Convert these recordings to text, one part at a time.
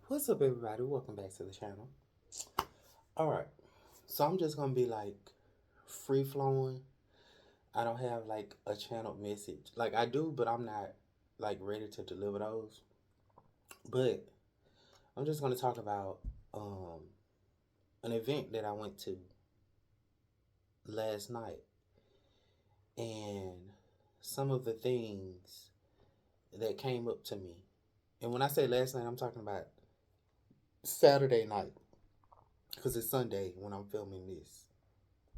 What's up, everybody? Welcome back to the channel. All right, so I'm just gonna be like free flowing. I don't have like a channeled message. Like I do, but I'm not like ready to deliver those. But I'm just gonna talk about um an event that I went to last night and some of the things that came up to me. And when I say last night, I'm talking about Saturday night because it's Sunday when I'm filming this.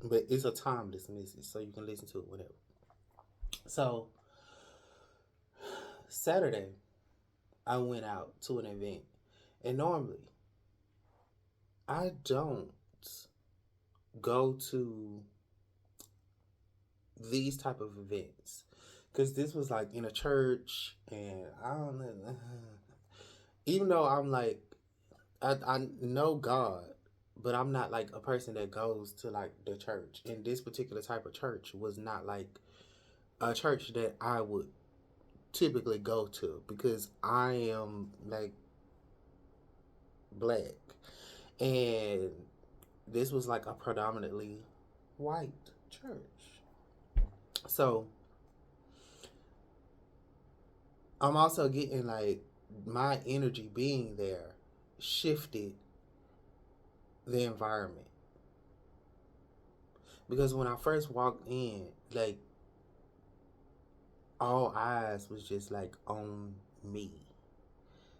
But it's a timeless message, so you can listen to it whenever. So Saturday, I went out to an event, and normally I don't go to these type of events because this was like in a church, and I don't know. Even though I'm like, I know God, but I'm not like a person that goes to like the church. And this particular type of church was not like a church that I would typically go to because I am like black, and this was like a predominantly white church. So I'm also getting like my energy being there shifted the environment because when I first walked in, like all eyes was just like on me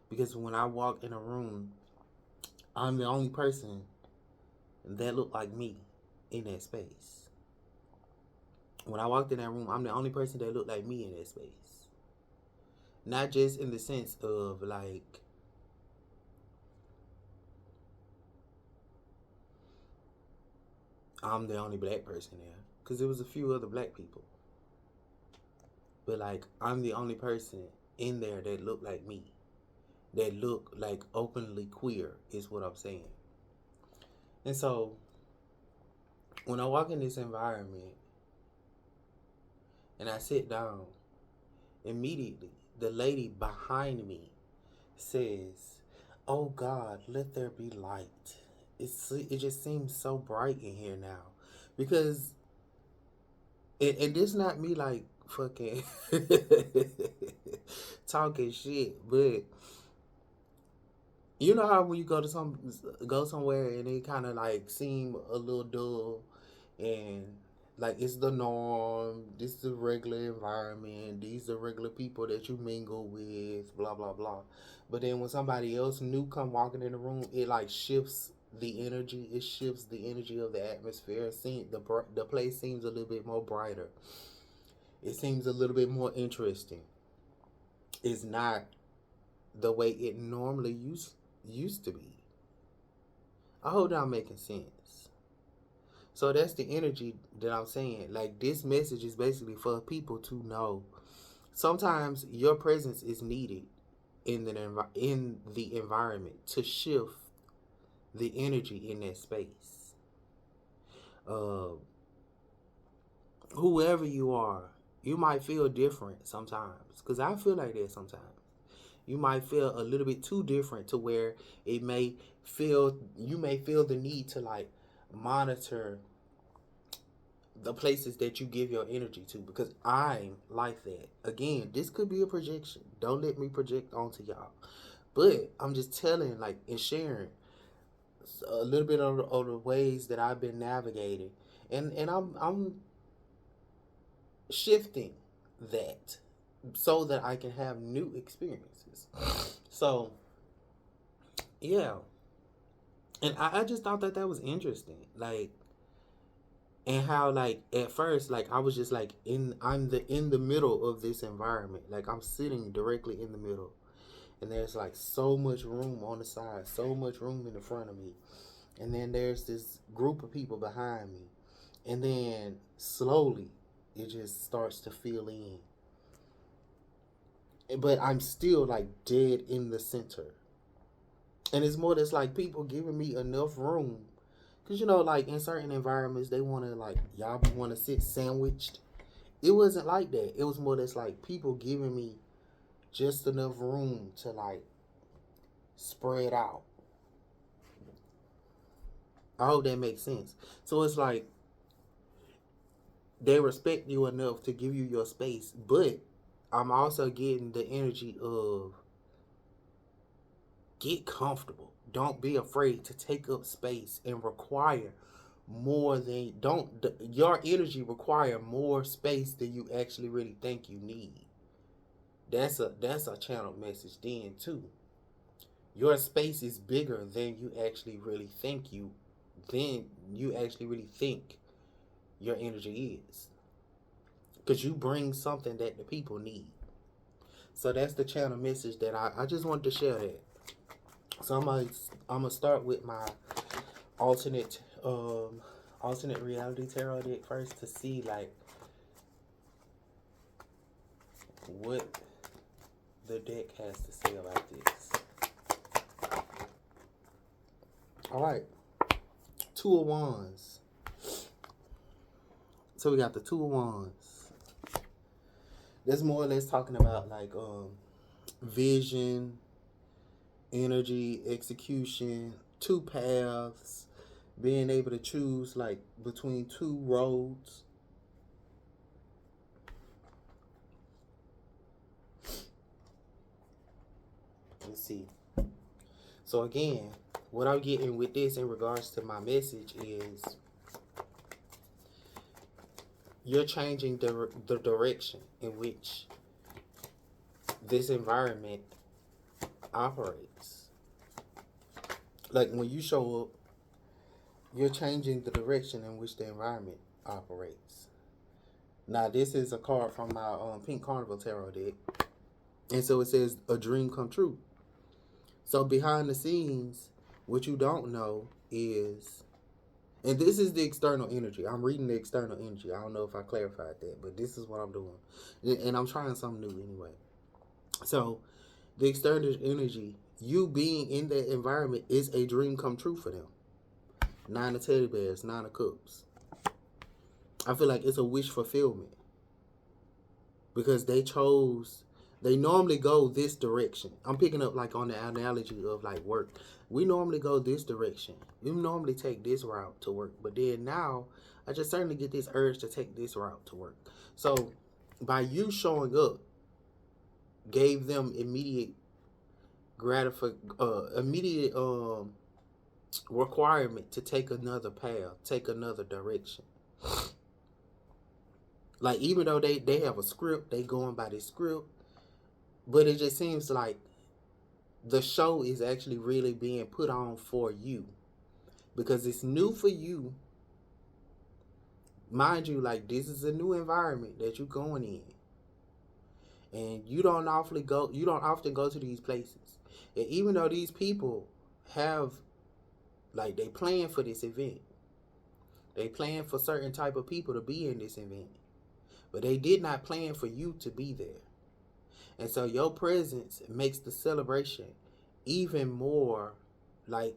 because when I walk in a room, I'm the only person that looked like me in that space. When I walked in that room, I'm the only person that looked like me in that space. Not just in the sense of like I'm the only black person there, because there was a few other black people, but like I'm the only person in there that looked like me, that looked like openly queer, is what I'm saying. And so when I walk in this environment and I sit down, immediately the lady behind me says, "Oh God, let there be light." It just seems so bright in here now, because and this not me like fucking talking shit, but you know how when you go somewhere and it kind of like seem a little dull, and like it's the norm, this is the regular environment, these are regular people that you mingle with, blah blah blah. But then when somebody else new come walking in the room, it like shifts the energy. It shifts the energy of the atmosphere. The place seems a little bit more brighter. It seems a little bit more interesting. It's not the way it normally used to be. I hope I'm making sense. So that's the energy that I'm saying. Like this message is basically for people to know. Sometimes your presence is needed in the environment to shift the energy in that space. Uh, Whoever you are, you might feel different sometimes. Cause I feel like that sometimes. You might feel a little bit too different to where it may feel you may feel the need to like monitor the places that you give your energy to, because I'm like that. Again, this could be a projection. Don't let me project onto y'all. But I'm just telling, like, and sharing a little bit of the ways that I've been navigating, and I'm shifting that so that I can have new experiences. So yeah, and I just thought that that was interesting, like, and how like at first like I was just like in the middle of this environment, like I'm sitting directly in the middle, and there's like so much room on the side, so much room in the front of me, and then there's this group of people behind me, and then slowly it just starts to fill in, but I'm still like dead in the center. And it's more that's like people giving me enough room, because you know like in certain environments they want to like y'all want to sit sandwiched. It wasn't like that. It was more that's like people giving me just enough room to like spread out. I hope that makes sense. So it's like they respect you enough to give you your space, but I'm also getting the energy of get comfortable. Don't be afraid to take up space and require more than don't your energy require more space than you actually really think you need. That's a channel message then too. Your space is bigger than you actually really think your energy is. Because you bring something that the people need. So that's the channel message that I just wanted to share that. So I'm gonna start with my alternate alternate reality tarot deck first to see like what the deck has to say about this. Alright. Two of Wands. So we got the Two of Wands. That's more or less talking about like vision, energy, execution, two paths, being able to choose like between two roads. Let's see. So again, what I'm getting with this in regards to my message is you're changing the direction in which this environment operates. Like when you show up, you're changing the direction in which the environment operates. Now, this is a card from my Pink Carnival tarot deck. And so it says, a dream come true. So behind the scenes, what you don't know is, and this is the external energy. I'm reading the external energy. I don't know if I clarified that, but this is what I'm doing. And I'm trying something new anyway. So the external energy, you being in that environment is a dream come true for them. 9 of teddy bears, 9 of cups. I feel like it's a wish fulfillment. Because they normally go this direction. I'm picking up like on the analogy of like work. We normally go this direction. We normally take this route to work. But then now, I just certainly get this urge to take this route to work. So, by you showing up, gave them immediate requirement to take another path, take another direction. Like, even though they have a script, they going by this script, but it just seems like the show is actually really being put on for you because it's new for you. Mind you, like, this is a new environment that you're going in, and you don't often go to these places. And even though these people have, like, they plan for this event, they plan for certain type of people to be in this event, but they did not plan for you to be there. And so your presence makes the celebration even more like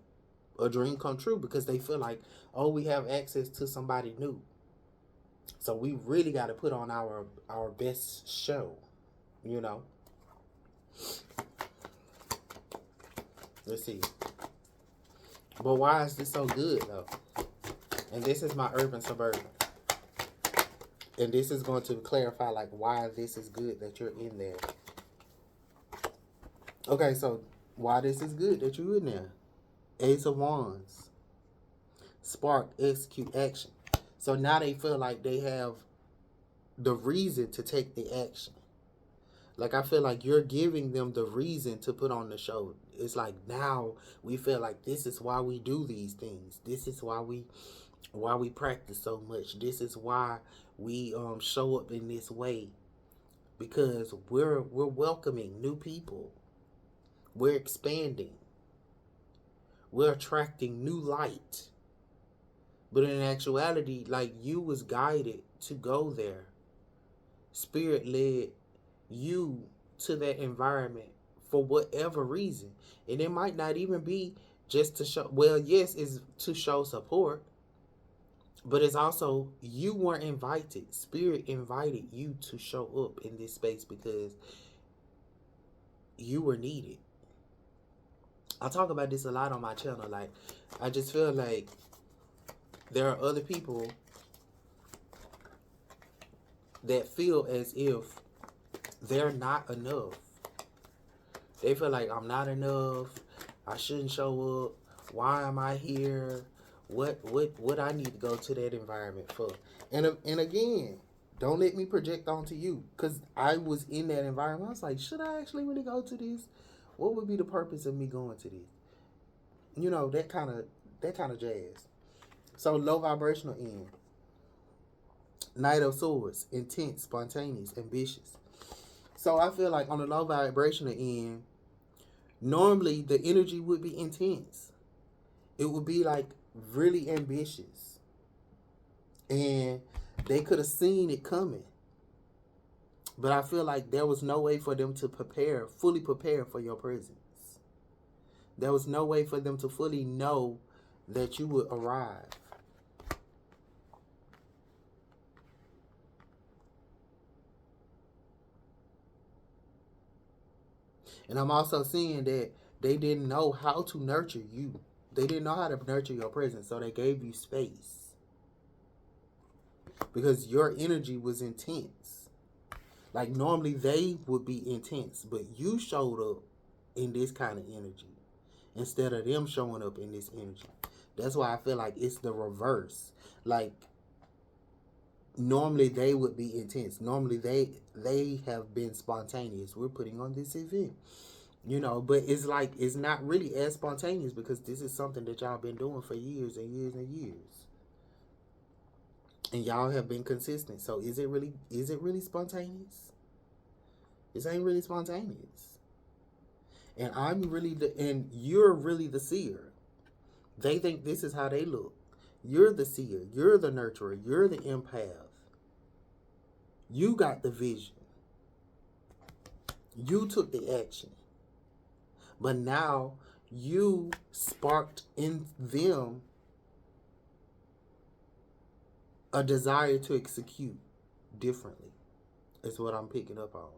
a dream come true because they feel like, oh, we have access to somebody new. So we really got to put on our best show, you know. Let's see. But why is this so good, though? And this is my urban suburban. And this is going to clarify, like, why this is good that you're in there. Okay, so why this is good that you're in there? Ace of Wands. Spark, execute, action. So now they feel like they have the reason to take the action. Like, I feel like you're giving them the reason to put on the show. It's like now we feel like this is why we do these things. This is why we practice so much. This is why we show up in this way. Because we're welcoming new people. We're expanding. We're attracting new light. But in actuality, like, you was guided to go there. Spirit led you to that environment for whatever reason. And it might not even be just to show, well, yes, it's to show support. But it's also, you weren't invited. Spirit invited you to show up in this space because you were needed. I talk about this a lot on my channel. Like, I just feel like there are other people that feel as if they're not enough. They feel like I'm not enough. I shouldn't show up. Why am I here? What I need to go to that environment for? And again, don't let me project onto you, because I was in that environment. I was like, should I actually really go to this? What would be the purpose of me going to this? You know, that kind of jazz. So low vibrational end. Knight of Swords, intense, spontaneous, ambitious. So I feel like on the low vibrational end, normally the energy would be intense. It would be like really ambitious. And they could have seen it coming. But I feel like there was no way for them to fully prepare for your presence. There was no way for them to fully know that you would arrive. And I'm also seeing that they didn't know how to nurture you. They didn't know how to nurture your presence, so they gave you space. Because your energy was intense. Like, normally they would be intense, but you showed up in this kind of energy instead of them showing up in this energy. That's why I feel like it's the reverse. Like, normally they would be intense. Normally they have been spontaneous. We're putting on this event. But it's like it's not really as spontaneous, because this is something that y'all been doing for years and years and years. And y'all have been consistent. So is it really spontaneous? This ain't really spontaneous. And you're really the seer. They think this is how they look. You're the seer. You're the nurturer. You're the empath. You got the vision. You took the action. But now you sparked in them a desire to execute differently. Is what I'm picking up on.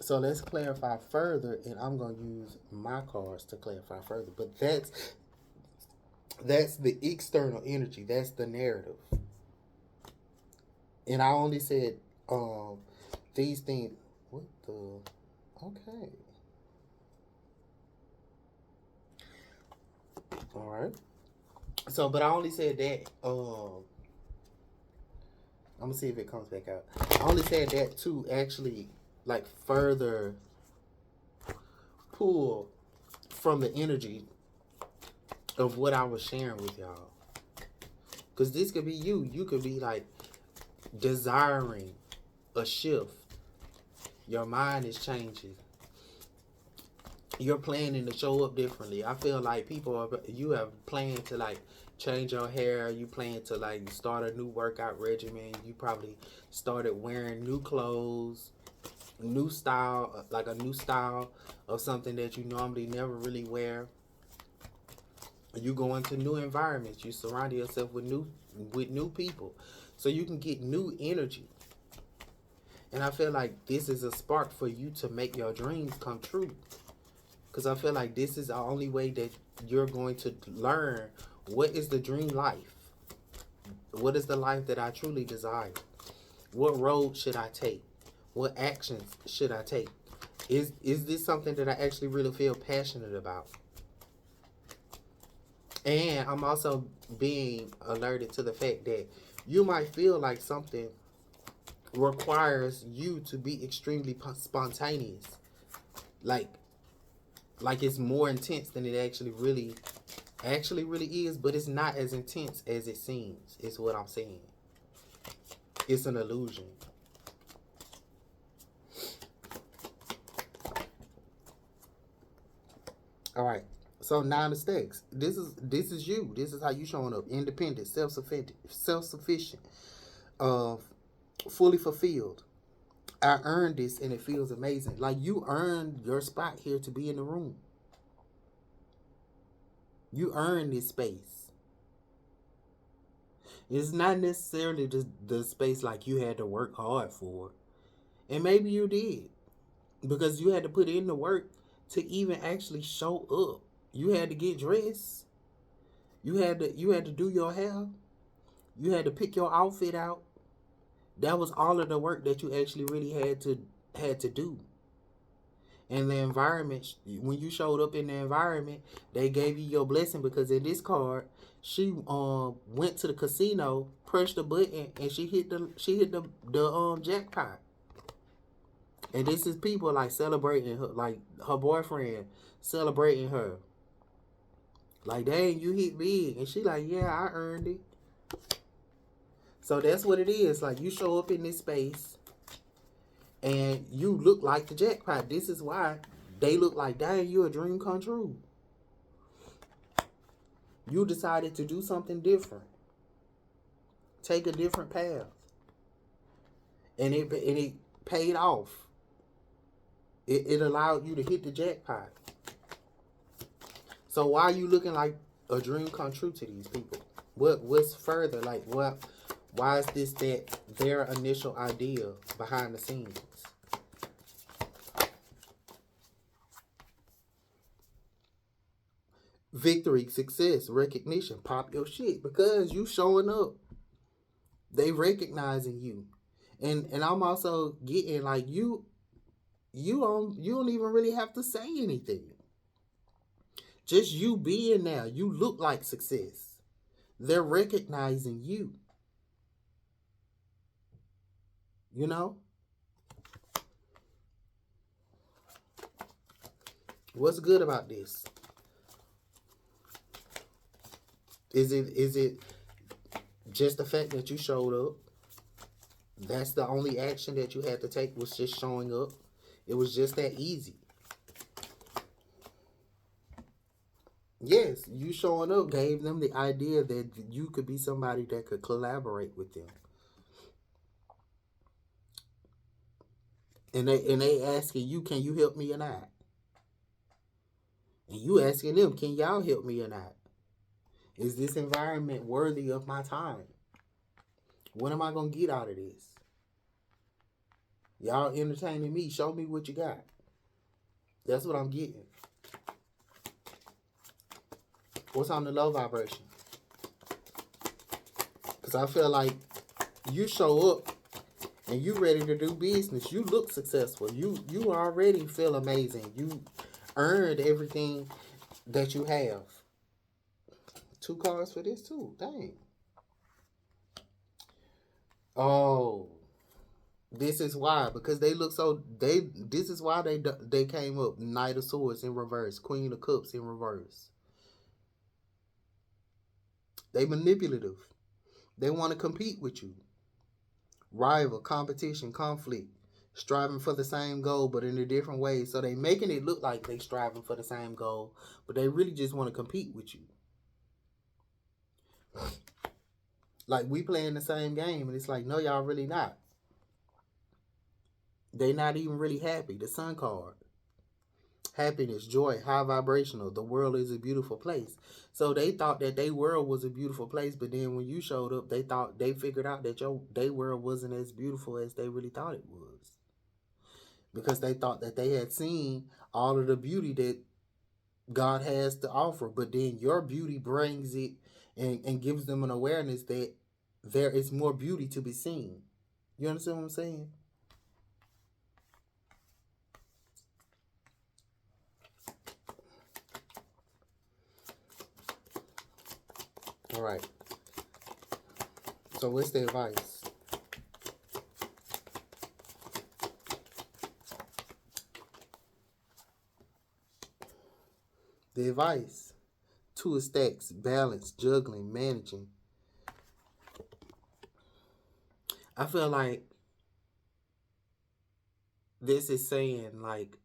So let's clarify further, and I'm going to use my cards to clarify further. But that's the external energy. That's the narrative. And I only said these things. What the? Okay. All right. So, but I only said that. I'm gonna see if it comes back out. I only said that to actually like further pull from the energy of what I was sharing with y'all. Because this could be you. You could be like desiring a shift. Your mind is changing. You're planning to show up differently. I feel like you have planned to like change your hair. You plan to like start a new workout regimen. You probably started wearing new clothes, new style, like a new style of something that you normally never really wear. You go into new environments. You surround yourself with new people, so you can get new energy. And I feel like this is a spark for you to make your dreams come true. Because I feel like this is the only way that you're going to learn what is the dream life. What is the life that I truly desire? What road should I take? What actions should I take? Is this something that I actually really feel passionate about? And I'm also being alerted to the fact that you might feel like something requires you to be extremely spontaneous. Like it's more intense than it actually really is, but it's not as intense as it seems, is what I'm saying. It's an illusion. All right. So 9 of Stacks. This is you. This is how you showing up. Independent, self-sufficient, fully fulfilled. I earned this and it feels amazing. Like you earned your spot here to be in the room. You earned this space. It's not necessarily the space like you had to work hard for. And maybe you did. because you had to put in the work to even actually show up. You had to get dressed. You had to do your hair. You had to pick your outfit out. That was all of the work that you actually really had to do. And the environment, when you showed up in the environment, they gave you your blessing, because in this card, she went to the casino, pushed the button, and she hit the jackpot. And this is people like celebrating her, like her boyfriend celebrating her. Like, dang, you hit big. And she like, yeah, I earned it. So that's what it is. Like, you show up in this space and you look like the jackpot. This is why they look like, dang, you a dream come true. You decided to do something different. Take a different path. And it paid off. It allowed you to hit the jackpot. So why are you looking like a dream come true to these people? What's further? Like, why is this their initial idea behind the scenes? Victory, success, recognition, pop your shit, because you showing up. They recognizing you. And I'm also getting like you don't even really have to say anything. Just you being there, you look like success. They're recognizing you. You know? What's good about this? Is it just the fact that you showed up? That's the only action that you had to take, was just showing up. It was just that easy. Yes, you showing up gave them the idea that you could be somebody that could collaborate with them. And they asking you, can you help me or not? And you asking them, can y'all help me or not? Is this environment worthy of my time? What am I gonna get out of this? Y'all entertaining me. Show me what you got. That's what I'm getting. What's on the low vibration? Because I feel like you show up and you ready to do business. You look successful. You already feel amazing. You earned everything that you have. 2 cards for this too. Dang. Oh, this is why, because they look so this is why they came up. Knight of Swords in reverse, Queen of Cups in reverse. They manipulative. They want to compete with you. Rival, competition, conflict, striving for the same goal but in a different way. So they making it look like they striving for the same goal, but they really just want to compete with you. Like, we playing the same game, and it's like, no, y'all really not. They not even really happy. The Sun card. Happiness, joy, high vibrational. The world is a beautiful place. So they thought that their world was a beautiful place, but then when you showed up, they figured out that their world wasn't as beautiful as they really thought it was. Because they thought that they had seen all of the beauty that God has to offer, but then your beauty brings it and gives them an awareness that there is more beauty to be seen. You understand what I'm saying? All right. So what's the advice? The advice: 2 of stacks, balance, juggling, managing. I feel like this is saying, like,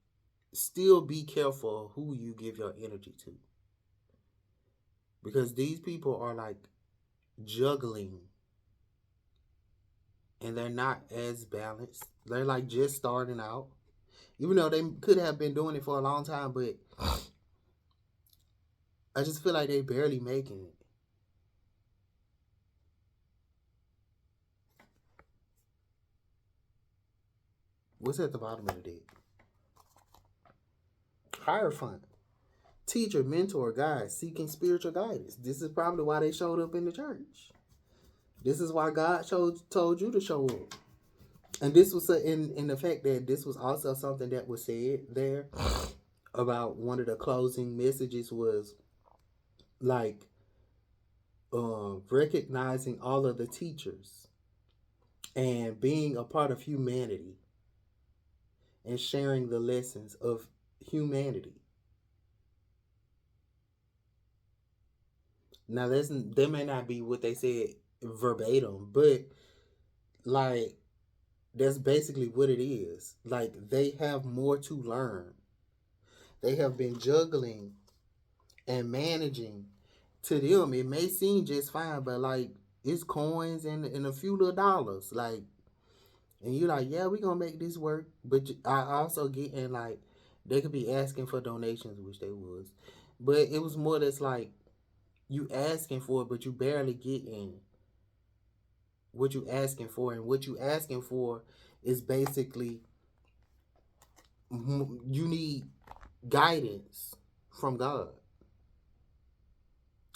still be careful who you give your energy to. Because these people are like juggling and they're not as balanced. They're like just starting out. Even though they could have been doing it for a long time, but I just feel like they barely making it. What's at the bottom of the deck? Hierophant, teacher, mentor, guide, seeking spiritual guidance. This is probably why they showed up in the church. This is why God told you to show up. And this was in the fact that this was also something that was said there about one of the closing messages was like recognizing all of the teachers and being a part of humanity and sharing the lessons of humanity. Now that may not be what they said verbatim, but like that's basically what it is. Like they have more to learn. They have been juggling and managing. To them, it may seem just fine, but like it's coins and a few little dollars. Like, and you're like, yeah, we gonna make this work. But I also get in like they could be asking for donations, which they was, but it was more that's like you asking for it, but you barely getting what you asking for, and what you asking for is basically you need guidance from God.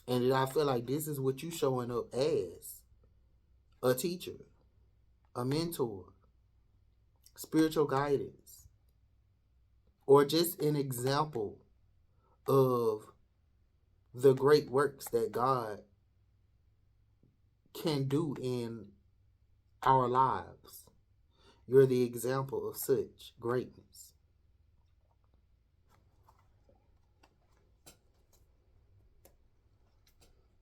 And I feel like this is what you showing up as a teacher, a mentor, spiritual guidance, or just an example of the great works that God can do in our lives. You're the example of such greatness.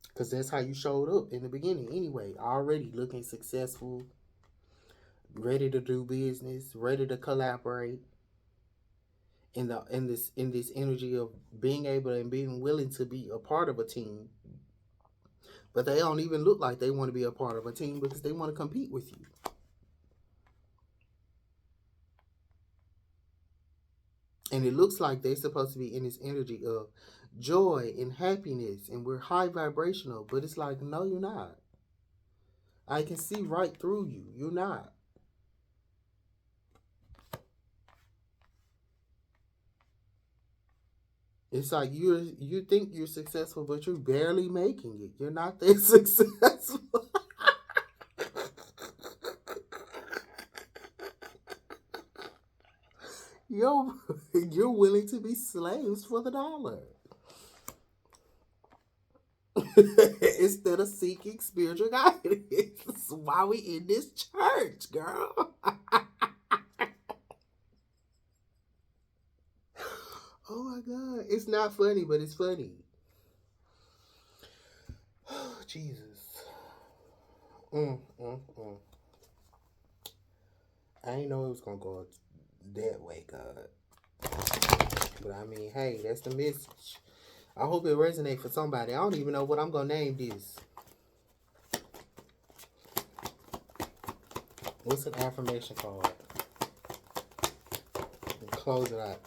Because that's how you showed up in the beginning anyway. Already looking successful, ready to do business, ready to collaborate. In this energy of being able and being willing to be a part of a team. But they don't even look like they want to be a part of a team because they want to compete with you. And it looks like they're supposed to be in this energy of joy and happiness, and we're high vibrational, but it's like, no, you're not. I can see right through you. You're not. It's like you think you're successful, but you're barely making it. You're not that successful. you're you're willing to be slaves for the dollar. Instead of seeking spiritual guidance. Why we in this church, girl? Oh my God. It's not funny, but it's funny. Oh, Jesus. Mm. I didn't know it was going to go that way, God. But I mean, hey, that's the message. I hope it resonates for somebody. I don't even know what I'm going to name this. What's an affirmation card? And close it out.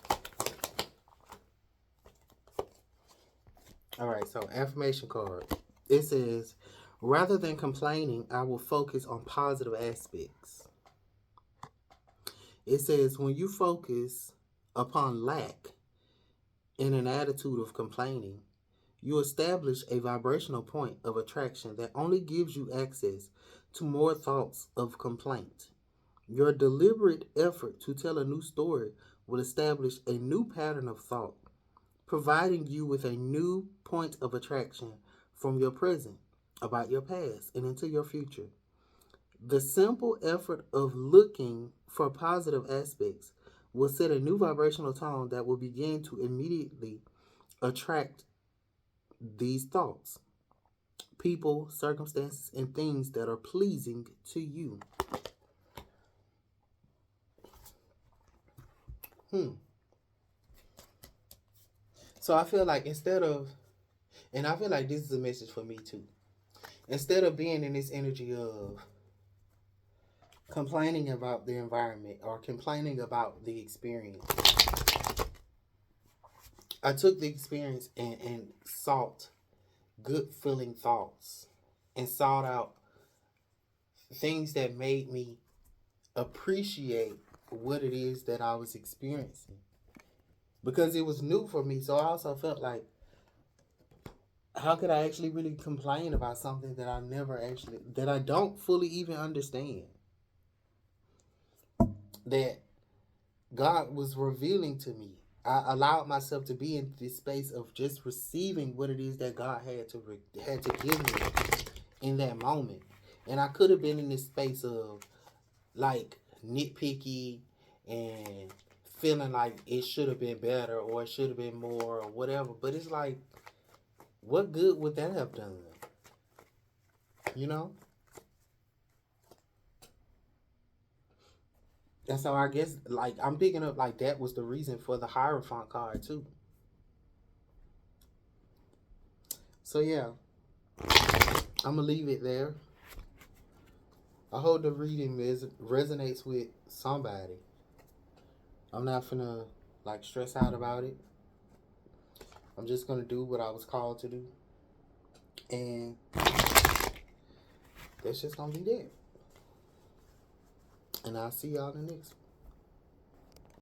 All right, so affirmation card. It says, rather than complaining, I will focus on positive aspects. It says, when you focus upon lack in an attitude of complaining, you establish a vibrational point of attraction that only gives you access to more thoughts of complaint. Your deliberate effort to tell a new story will establish a new pattern of thought, providing you with a new point of attraction from your present, about your past, and into your future. The simple effort of looking for positive aspects will set a new vibrational tone that will begin to immediately attract these thoughts, people, circumstances, and things that are pleasing to you. So I feel like and I feel like this is a message for me too. Instead of being in this energy of complaining about the environment or complaining about the experience, I took the experience and sought good feeling thoughts and sought out things that made me appreciate what it is that I was experiencing. because it was new for me. So I also felt like, how could I actually really complain about something that that I don't fully even understand? That God was revealing to me. I allowed myself to be in this space of just receiving what it is that God had to give me in that moment. And I could have been in this space of like nitpicky and feeling like it should have been better or it should have been more or whatever. But it's like, what good would that have done? You know? And so I guess like I'm picking up like that was the reason for the Hierophant card too. So yeah, I'm gonna leave it there. I hope the reading resonates with somebody. I'm not gonna like stress out about it. I'm just gonna do what I was called to do, and that's just gonna be that. And I'll see y'all in the next one.